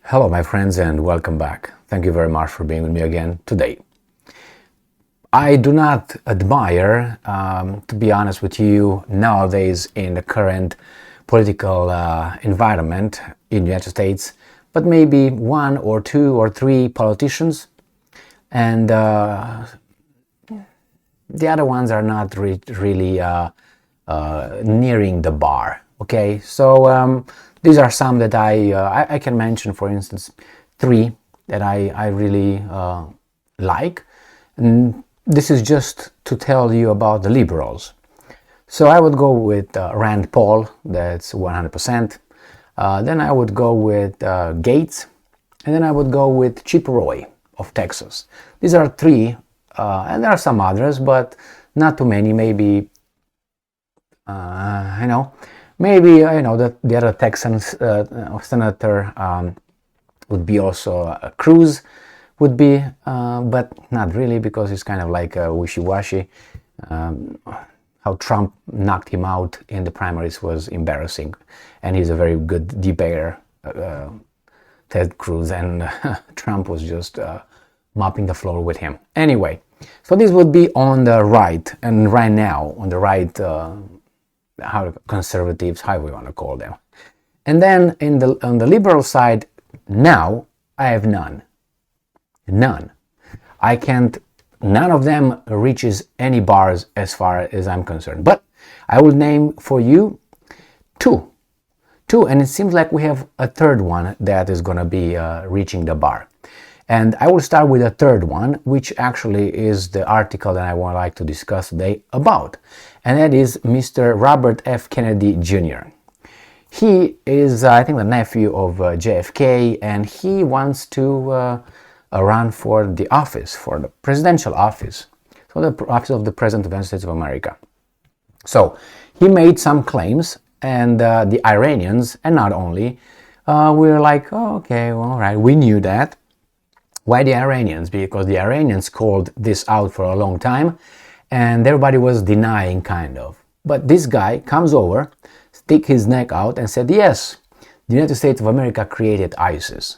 Hello, my friends, and welcome back. Thank you very much for being with me again today. I do not admire, to be honest with you, nowadays in the current political environment in the United States, but maybe one or two or three politicians, and the other ones are not really nearing the bar. Okay, so these are some that I can mention. For instance, three that I really like. And this is just to tell you about the liberals. So I would go with Rand Paul, that's 100%. Then I would go with Gates, and then I would go with Chip Roy of Texas. These are three, and there are some others, but not too many. Maybe, maybe that the other Texan senator would be also Cruz. Would be, but not really, because he's kind of like wishy-washy. How Trump knocked him out in the primaries was embarrassing, and he's a very good debater, Ted Cruz, and Trump was just mopping the floor with him. Anyway, so this would be on the right, and right now on the right, how conservatives, how we want to call them. And then on the liberal side, now I have none. None. None of them reaches any bars as far as I'm concerned. But I will name for you two, and it seems like we have a third one that is going to be reaching the bar. And I will start with a third one, which actually is the article that I would like to discuss today about. And that is Mr. Robert F. Kennedy Jr. He is, I think, the nephew of JFK, and he wants to run for the office, for the presidential office, so the office of the President of the United States of America. So he made some claims, and the Iranians, and not only, were like, oh, okay, well, all right, we knew that. Why the Iranians? Because the Iranians called this out for a long time, and everybody was denying, kind of. But this guy comes over, stick his neck out, and said, yes, the United States of America created ISIS.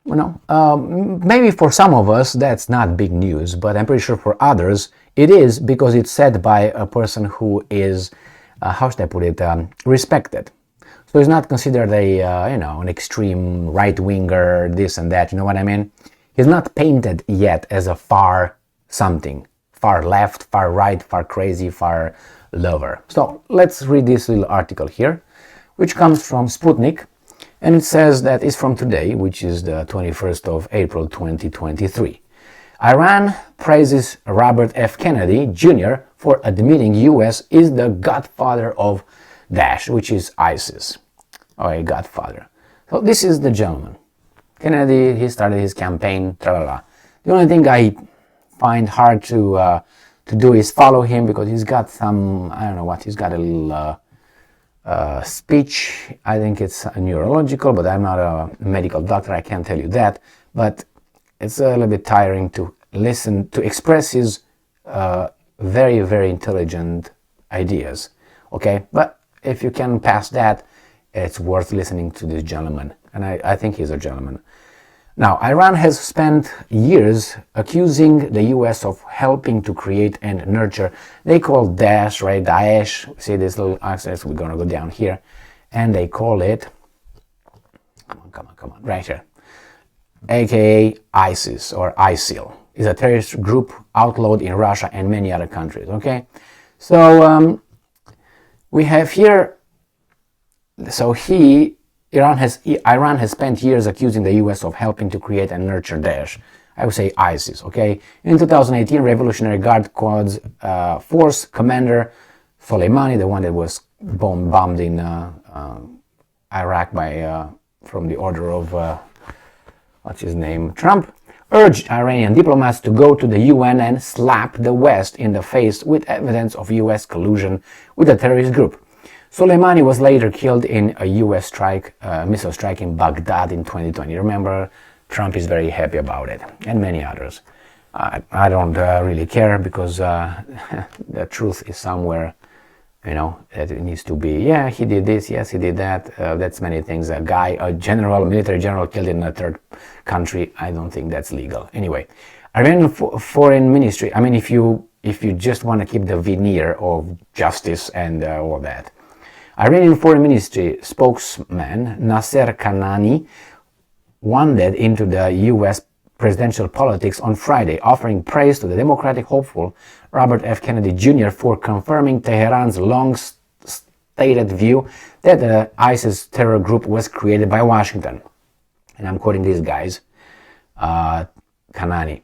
Maybe for some of us that's not big news, but I'm pretty sure for others it is, because it's said by a person who is, how should I put it, respected. So he's not considered an extreme right-winger, this and that, you know what I mean? He's not painted yet as a far something, far left, far right, far crazy, far lover. So let's read this little article here, which comes from Sputnik. And it says that it's from today, which is the 21st of April 2023. Iran praises Robert F. Kennedy Jr. for admitting U.S. is the godfather of Daesh, which is ISIS. Oh, a godfather. So this is the gentleman. Kennedy, he started his campaign, tra-la-la. The only thing I find hard to do is follow him, because he's got some, I don't know what, he's got a little speech. I think it's neurological, but I'm not a medical doctor, I can't tell you that. But it's a little bit tiring to listen, to express his very, very intelligent ideas. Okay, but if you can pass that, it's worth listening to this gentleman, and I think he's a gentleman. Now, Iran has spent years accusing the U.S. of helping to create and nurture, they call Daesh, right? Daesh, see this little access, we're going to go down here, and they call it, come on, right here, aka ISIS or ISIL. It's a terrorist group outlawed in Russia and many other countries, okay? So we have here, so Iran has spent years accusing the U.S. of helping to create and nurture Daesh. I would say ISIS, okay? In 2018, Revolutionary Guard Quds Force Commander Soleimani, the one that was bombed in Iraq from the order of, what's his name, Trump, urged Iranian diplomats to go to the UN and slap the West in the face with evidence of U.S. collusion with the terrorist group. Soleimani was later killed in a U.S. missile strike in Baghdad in 2020. Remember, Trump is very happy about it, and many others. I don't really care, because the truth is somewhere that it needs to be, yeah, he did this, yes, he did that. That's many things. A military general killed in a third country. I don't think that's legal. Anyway, Iranian foreign ministry. I mean, if you just want to keep the veneer of justice and all that, Iranian foreign ministry spokesman Nasser Kanani wandered into the U.S. presidential politics on Friday, offering praise to the Democratic hopeful Robert F. Kennedy Jr. for confirming Tehran's long-stated view that the ISIS terror group was created by Washington. And I'm quoting these guys, Kanani.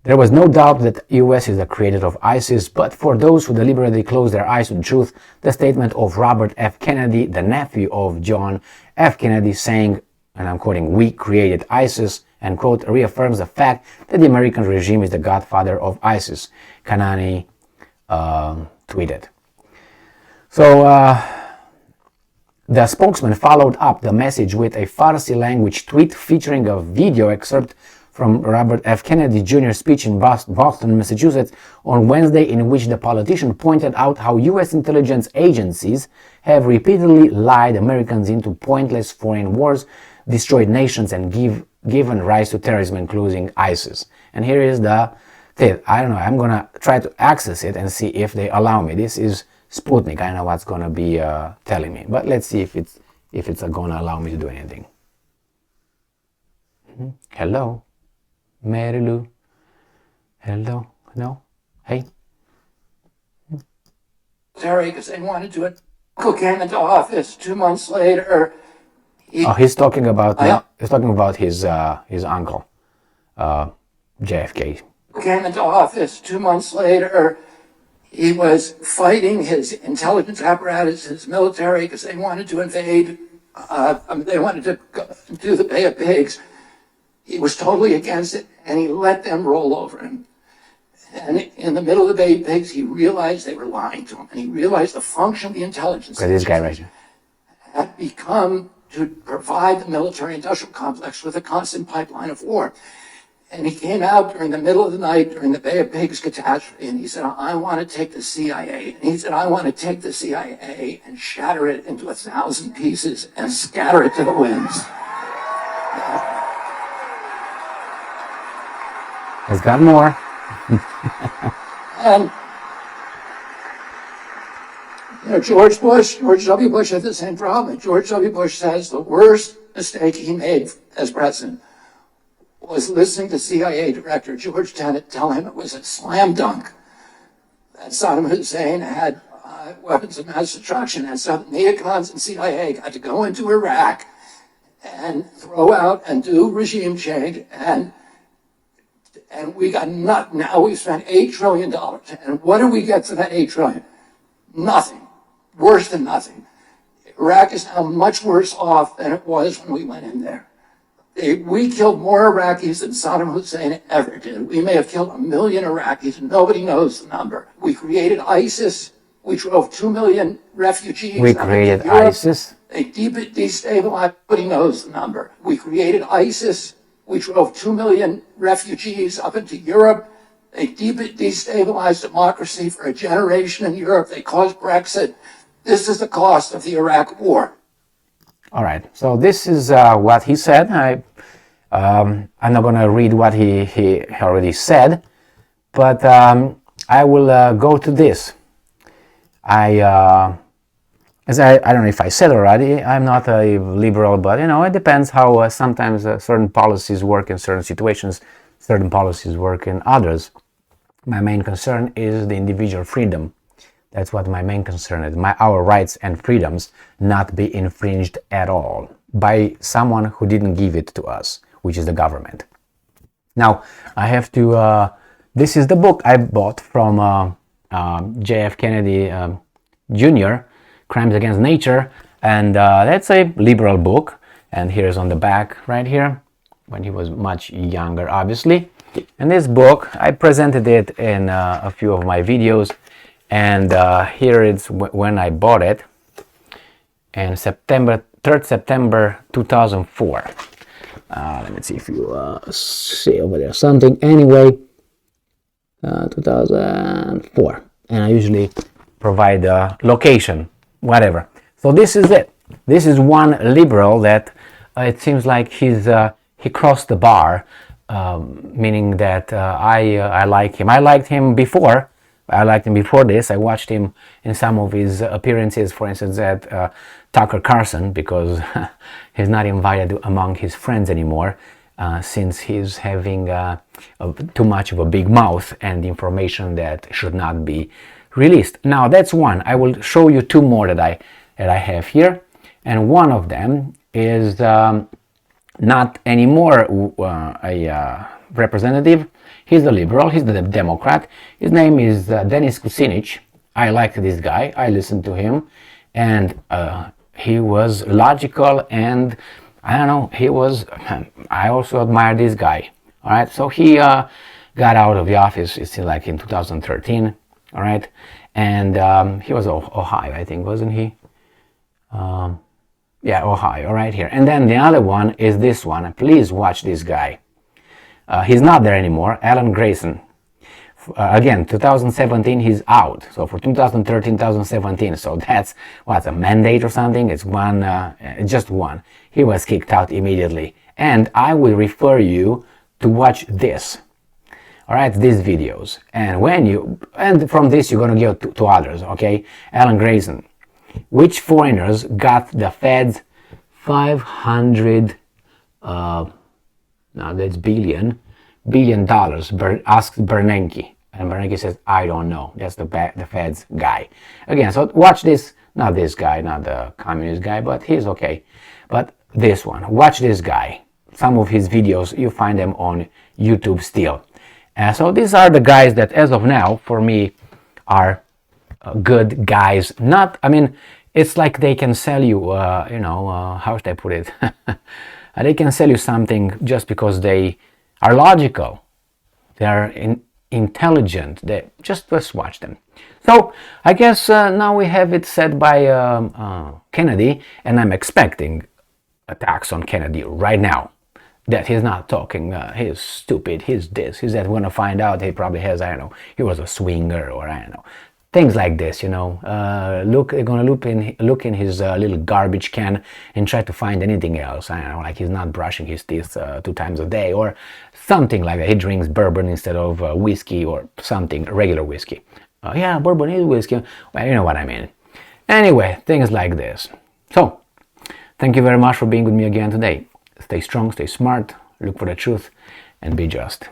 There was no doubt that the U.S. is the creator of ISIS, but for those who deliberately close their eyes to the truth, the statement of Robert F. Kennedy, the nephew of John F. Kennedy, saying, and I'm quoting, "We created ISIS," and quote, reaffirms the fact that the American regime is the godfather of ISIS, Kanani tweeted. So the spokesman followed up the message with a Farsi language tweet featuring a video excerpt from Robert F. Kennedy Jr.'s speech in Boston, Massachusetts on Wednesday, in which the politician pointed out how U.S. intelligence agencies have repeatedly lied Americans into pointless foreign wars, destroyed nations, and given rise to terrorism, including ISIS. And here is the thing. I don't know. I'm going to try to access it and see if they allow me. This is Sputnik. I know what's going to be telling me. But let's see if it's going to allow me to do anything. Hello? Mary Lou? Hello? No? Hey? Terry, because they wanted to it. Uncle came into office 2 months later. He's talking about his uncle, JFK. Came into office 2 months later. He was fighting his intelligence apparatus, his military, because they wanted to invade. They wanted to do the Bay of Pigs. He was totally against it, and he let them roll over him. And in the middle of the Bay of Pigs, he realized they were lying to him, and he realized the function of the intelligence. Look at this guy right here. Had become to provide the military-industrial complex with a constant pipeline of war. And he came out during the middle of the night during the Bay of Pigs catastrophe, and he said, "I want to take the CIA." And he said, "I want to take the CIA and shatter it into 1,000 pieces and scatter it to the winds." He's got more. And George W. Bush had the same problem. George W. Bush says the worst mistake he made as president was listening to CIA Director George Tenet tell him it was a slam dunk that Saddam Hussein had weapons of mass destruction, and so the neocons and CIA got to go into Iraq and throw out and do regime change, and we got nothing. Now we spent $8 trillion, and what do we get for that $8 trillion? Nothing. Worse than nothing. Iraq is now much worse off than it was when we went in there. We killed more Iraqis than Saddam Hussein ever did. We may have killed 1 million Iraqis. Nobody knows the number. We created ISIS. We drove 2 million refugees. We created ISIS. They destabilized. Nobody knows the number. We created ISIS. We drove 2 million refugees up into Europe. They destabilized democracy for a generation in Europe. They caused Brexit. This is the cost of the Iraq War. All right. So this is what he said. I'm not going to read what he already said, but I will go to this. I don't know if I said already, I'm not a liberal, but it depends how sometimes certain policies work in certain situations, certain policies work in others. My main concern is the individual freedom. That's what my main concern is. Our rights and freedoms not be infringed at all by someone who didn't give it to us, which is the government. Now, I have to, this is the book I bought from J.F. Kennedy Jr., Crimes Against Nature, and that's a liberal book. And here's on the back right here, when he was much younger, obviously. And this book, I presented it in a few of my videos, and here it's when I bought it, in 3rd September 2004. Let me see if you see over there something. Anyway, 2004. And I usually provide a location, whatever. So this is it. This is one liberal that it seems like he crossed the bar, meaning that I like him. I liked him before. I liked him before this. I watched him in some of his appearances, for instance, at Tucker Carlson, because he's not invited among his friends anymore, since he's having too much of a big mouth and information that should not be released. Now that's one. I will show you two more that I have here, and one of them is not anymore a representative. He's a liberal, he's the Democrat. His name is Denis Kucinich. I liked this guy, I listened to him, and he was logical, and I don't know, I also admire this guy. All right, so he got out of the office, it's like in 2013, all right, and he was Ohio, I think, wasn't he? Yeah, Ohio, right here. And then the other one is this one. Please watch this guy. He's not there anymore, Alan Grayson. Again, 2017, he's out. So for 2013, 2017, so that's, what's a mandate or something? It's one, just one. He was kicked out immediately. And I will refer you to watch this. All right, these videos. And from this, you're going to go to others, okay? Alan Grayson. Which foreigners got the Fed's 500, now that's billion dollars, asked Bernanke. And Bernanke says, I don't know. That's the Fed's guy. Again, so watch this, not this guy, not the communist guy, but he's okay. But this one, watch this guy. Some of his videos, you find them on YouTube still. So these are the guys that, as of now, for me, are good guys. Not, I mean, it's like they can sell you, how should I put it? They can sell you something just because they are logical. They are intelligent. They just watch them. So I guess now we have it said by Kennedy, and I'm expecting attacks on Kennedy right now. That he's not talking, he's stupid, he's this, he's that. We're gonna find out he probably has, I don't know, he was a swinger, or I don't know. Things like this, they're gonna look in his little garbage can and try to find anything else. I don't know, like he's not brushing his teeth 2 times a day, or something like that. He drinks bourbon instead of whiskey, or something, regular whiskey. Yeah, bourbon is whiskey. Well, you know what I mean. Anyway, things like this. So, thank you very much for being with me again today. Stay strong, stay smart, look for the truth, and be just.